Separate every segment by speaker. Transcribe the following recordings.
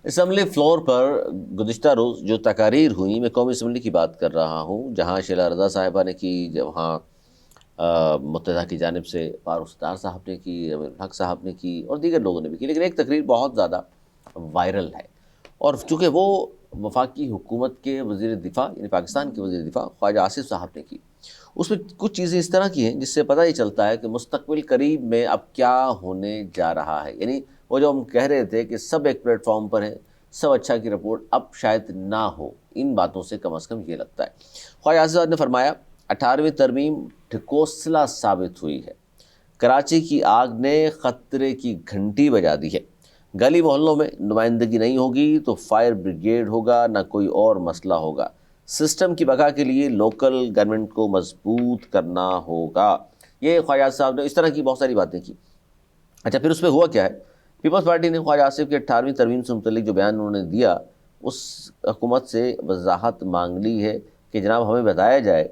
Speaker 1: Assembly floor पर गुज़िश्ता रोज़ जो तकारीर हुई, मैं कौमी असम्बली की बात कर रहा हूँ, जहाँ शीला रज़ा साहिबा ने की, वहाँ मुत्तहदा की जानिब से फारूक सत्तार साहब ने की, अमीरुल हक साहब ने की और दीगर लोगों ने भी की। लेकिन एक तकरीर बहुत ज़्यादा वायरल है और चूँकि वो वफाकी हुकूमत के वज़ीर दिफ़ा यानी पाकिस्तान के वज़ीर दिफ़ा ख्वाजा आसिफ साहब ने की। उसमें कुछ चीज़ें इस तरह की हैं जिससे पता ही चलता है कि मुस्तक़बिल करीब में अब क्या होने जा रहा है। यानी वो जो हम कह रहे थे कि सब एक प्लेटफॉर्म पर हैं, सब अच्छा की रिपोर्ट अब शायद ना हो, इन बातों से कम अज़ कम ये लगता है। ख्वाजा आसिफ साहब ने फरमाया 18वीं तरमीम ढकोसला साबित हुई है। कराची की आग ने ख़तरे की घंटी बजा दी है। गली मोहल्लों में नुमाइंदगी नहीं होगी तो फायर ब्रिगेड होगा, ना कोई और मसला होगा। सिस्टम की बका के लिए लोकल गवर्नमेंट को मजबूत करना होगा। ये ख्वाजा साहब ने इस तरह की बहुत सारी बातें की। अच्छा, फिर उसमें हुआ क्या है? पीपल्स पार्टी ने ख्वाजा आसिफ के 18वीं तरमीम से मुतल्लिक जो बयान उन्होंने दिया, उस हुकूमत से वजाहत मांग ली है कि जनाब हमें बताया जाए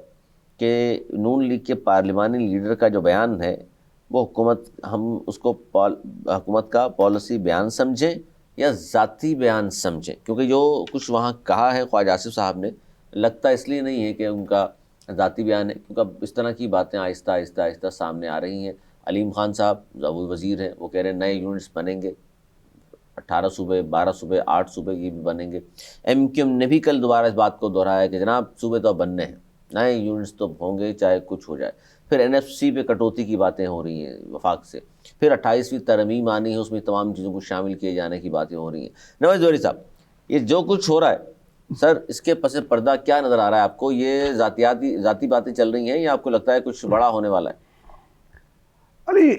Speaker 1: कि नून लीग के पार्लिमानी लीडर का जो बयान है वो हम उसको हुकूमत का पॉलिसी बयान समझें या ज़ाती बयान समझें, क्योंकि जो कुछ वहाँ कहा है ख्वाजा आसिफ साहब ने, लगता इसलिए नहीं है कि उनका ज़ाती बयान है, क्योंकि इस तरह की बातें आहिस्ता आहिस्ता आहिस्ता सामने आ रही हैं। अलीम खान साहब जो वज़ीर हैं वो कह रहे हैं नए यूनिट्स बनेंगे, 18 सूबे, 12 सूबे, 8 सूबे ये भी बनेंगे। MQM ने भी कल दोबारा इस बात को दोहराया कि जनाब सूबे तो बनने हैं, नए यूनिट्स तो होंगे चाहे कुछ हो जाए। फिर NFC पे कटौती की बातें हो रही हैं वफाक से। फिर 28वीं तरमीम आनी है, उसमें तमाम चीज़ों को शामिल किए जाने की बातें हो रही हैं। नवाज़ जोहरी साहब, ये जो कुछ हो रहा है सर, इसके पस पर्दा क्या नज़र आ रहा है आपको? ये ज़ाती बातें चल रही हैं या आपको लगता है कुछ बड़ा होने वाला है?
Speaker 2: अरे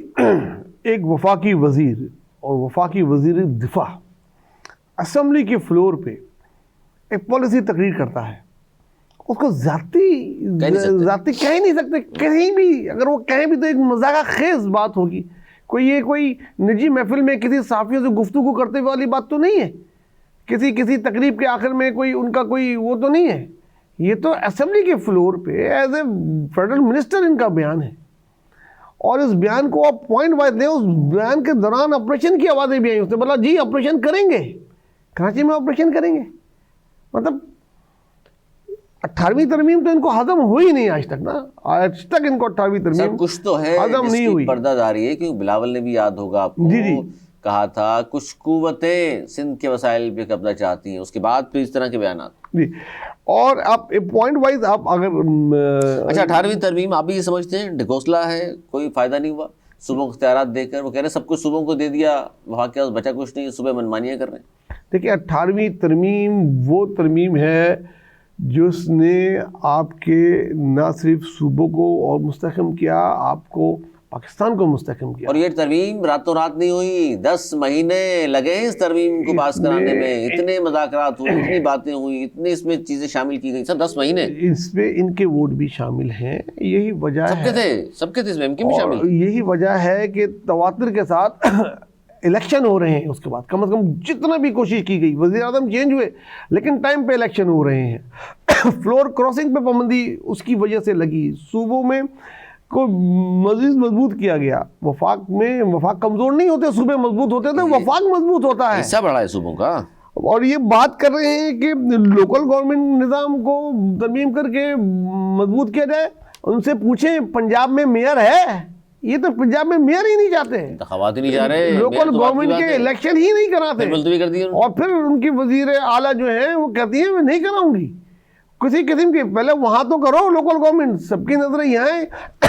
Speaker 2: एक वफाकी वज़ीर और वफाकी वज़ीर दिफा असम्बली के फ्लोर पे एक पॉलिसी तकरीर करता है, उसको जाती कह ही नहीं सकते। कहीं भी अगर वो कहें भी तो एक मजाक खेज बात होगी। कोई निजी महफिल में किसी साफियों से गुफ्तगू करते वाली बात तो नहीं है। किसी तकरीब के आखिर में कोई उनका कोई वो तो नहीं है। ये तो असेंबली के फ्लोर पे एज ए फेडरल मिनिस्टर इनका बयान है और इस बयान को आप पॉइंट वाइज दें। उस बयान के दौरान ऑपरेशन की आवाज़ें भी आई। उसने बोला जी ऑपरेशन करेंगे, कराची में ऑपरेशन करेंगे। मतलब 18वीं तरमीम तो इनको हजम हुई नहीं आज तक ना। आज तक इनको 18वीं तरमीम
Speaker 1: कुछ तो है
Speaker 2: हजम नहीं हुई।
Speaker 1: पर्दादारी है, क्योंकि बिलावल ने भी याद होगा आपको,
Speaker 2: जी
Speaker 1: कहा था कुछ कुव्वतें सिंध के वसाइल पे कब्जा चाहती हैं, उसके बाद फिर इस तरह के बयान
Speaker 2: जी। और आप पॉइंट वाइज आप अगर
Speaker 1: अच्छा, 18वीं तरमीम आप भी ये समझते हैं ढकोसला है, कोई फायदा नहीं हुआ सूबों को इख्तियारात देकर? वो कह रहे हैं सब कुछ सूबों को दे दिया, वहाँ के बचा कुछ नहीं, सुबह मनमानियाँ कर रहे हैं।
Speaker 2: देखिए 18वीं तरमीम वो तरमीम है जिसने आपके ना सिर्फ सूबों को और मुस्तहकम किया, आपको पाकिस्तान को मुस्तहकम किया।
Speaker 1: और ये तरमीम रातों रात नहीं हुई, 10 महीने लगे इस तरमीम को पास कराने में। इतने मज़ाकरात हुए, इतनी बातें हुई, इतनी इसमें चीज़ें शामिल की गई, सब 10 महीने।
Speaker 2: इसमें इनके वोट भी शामिल हैं। यही वजह
Speaker 1: सबके थे इसमें, MQ भी शामिल।
Speaker 2: यही वजह है कि तवातर के साथ इलेक्शन हो रहे हैं। उसके बाद कम से कम जितना भी कोशिश की गई, वज़ीर आज़म चेंज हुए लेकिन टाइम पे इलेक्शन हो रहे हैं। फ्लोर क्रॉसिंग पे पाबंदी उसकी वजह से लगी। सूबों में को मजीद मजबूत किया गया। वफाक कमज़ोर नहीं होते, सूबे मजबूत होते थे, वफाक मजबूत होता है।
Speaker 1: हिस्सा बढ़ा है सूबों का।
Speaker 2: और ये बात कर रहे हैं कि लोकल गवर्नमेंट निज़ाम को तरमीम करके मजबूत किया जाए। उनसे पूछें पंजाब में मेयर है? ये तो पंजाब में मेयर ही नहीं जाते,
Speaker 1: इंतखाबात ही नहीं जा रहे,
Speaker 2: लोकल गवर्नमेंट के इलेक्शन ही नहीं कराते।
Speaker 1: मुलतवी कर दिए।
Speaker 2: और फिर उनकी वजीर आला जो है वो कहती है मैं नहीं कराऊंगी किसी किस्म की। पहले वहां तो करो, लोकल गवर्नमेंट सबकी नजरें यहाँ है।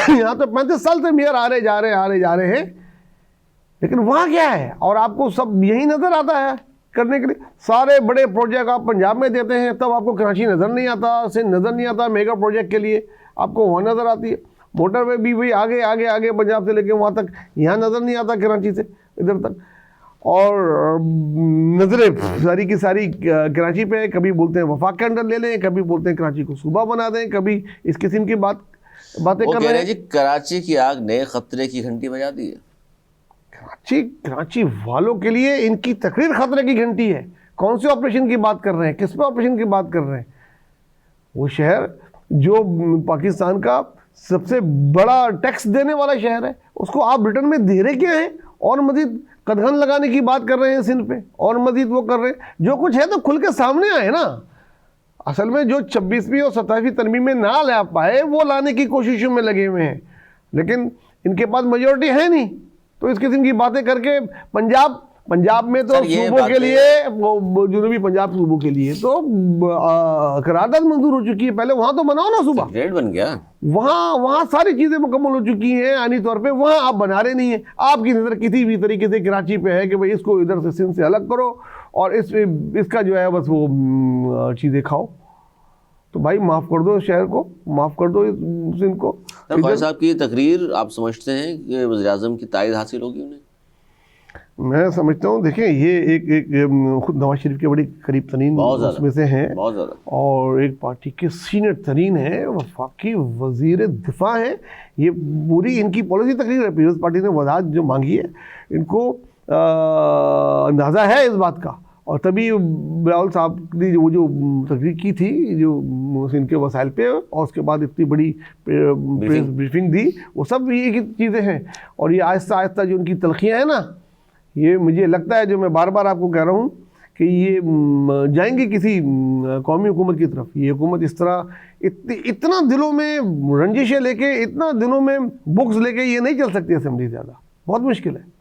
Speaker 2: यहाँ तो 35 साल से मेयर आ रहे जा रहे हैं, लेकिन वहाँ क्या है? और आपको सब यही नजर आता है करने के लिए। सारे बड़े प्रोजेक्ट आप पंजाब में देते हैं, तब आपको कराची नजर नहीं आता, सिंध नजर नहीं आता। मेगा प्रोजेक्ट के लिए आपको वहाँ नजर आती है। मोटरवे भी वही आगे पंजाब से लेके वहाँ तक, यहाँ नजर नहीं आता कराची से इधर तक। और नजरें सारी की सारी कराची पे है। कभी बोलते हैं वफाक के अंडर ले लें, कभी बोलते हैं कराची को सूबा बना दें, कभी इस किस्म की बातें कर रहे हैं।
Speaker 1: जी कराची की आग ने खतरे की घंटी बजा दी है।
Speaker 2: कराची वालों के लिए इनकी तकरीर खतरे की घंटी है। कौन से ऑपरेशन की बात कर रहे हैं? किस पे ऑपरेशन की बात कर रहे हैं? वो शहर जो पाकिस्तान का सबसे बड़ा टैक्स देने वाला शहर है, उसको आप रिटर्न में दे रहे क्या हैं? और मजीद कदगन लगाने की बात कर रहे हैं सिंध पे, और मजीद वो कर रहे हैं। जो कुछ है तो खुल के सामने आए ना। असल में जो 26वीं और 27वीं तरमीम में ना ला पाए वो लाने की कोशिशों में लगे हुए हैं, लेकिन इनके पास मेजोरिटी है नहीं, तो इस किस्म की बातें करके पंजाब में तो सूबों के लिए, वो जुनूबी पंजाब सूबों के लिए तो करारदाद मंजूर हो चुकी है। पहले वहां तो बनाओ ना सूबा,
Speaker 1: ग्रेड बन गया,
Speaker 2: वहाँ सारी चीज़ें मुकम्मल हो चुकी हैं आनी तौर पे, वहाँ आप बना रहे नहीं है। आपकी नज़र किसी भी तरीके से कराची पे है कि भाई इसको इधर से सिंध से अलग करो और इसका जो है बस वो चीज़ें खाओ। तो भाई माफ़ कर दो इस शहर को, माफ़ कर दो सिंध को।
Speaker 1: ख्वाजा साहब की तकरीर आप समझते हैं कि वज़ीर-ए-आज़म की तायद हासिल होगी उन्हें?
Speaker 2: मैं समझता हूँ, देखें ये एक खुद नवाज शरीफ के बड़ी करीब तरीन उसमें से हैं,
Speaker 1: बहुत ज़्यादा,
Speaker 2: और एक पार्टी के सीनियर तरीन हैं, वफाकी वज़ीर दिफा हैं। ये पूरी इनकी पॉलिसी तकरीर है। पीपल्स पार्टी ने वजाहत जो मांगी है, इनको अंदाज़ा है इस बात का, और तभी बिलावल साहब ने वो जो तकरीर की थी जो इनके वसाइल पे, और उसके बाद इतनी बड़ी प्रेस ब्रीफिंग दी, वो सब ये चीज़ें हैं। और ये आहिस्ता आहिस्ता जो उनकी तलखियाँ हैं ना, ये मुझे लगता है, जो मैं बार बार आपको कह रहा हूँ कि ये जाएंगे किसी कौमी हुकूमत की तरफ। ये हुकूमत इस तरह इतना दिलों में रंजिशें लेके, इतना दिलों में बुक्स लेके ये नहीं चल सकती असेंबली ज़्यादा, बहुत मुश्किल है।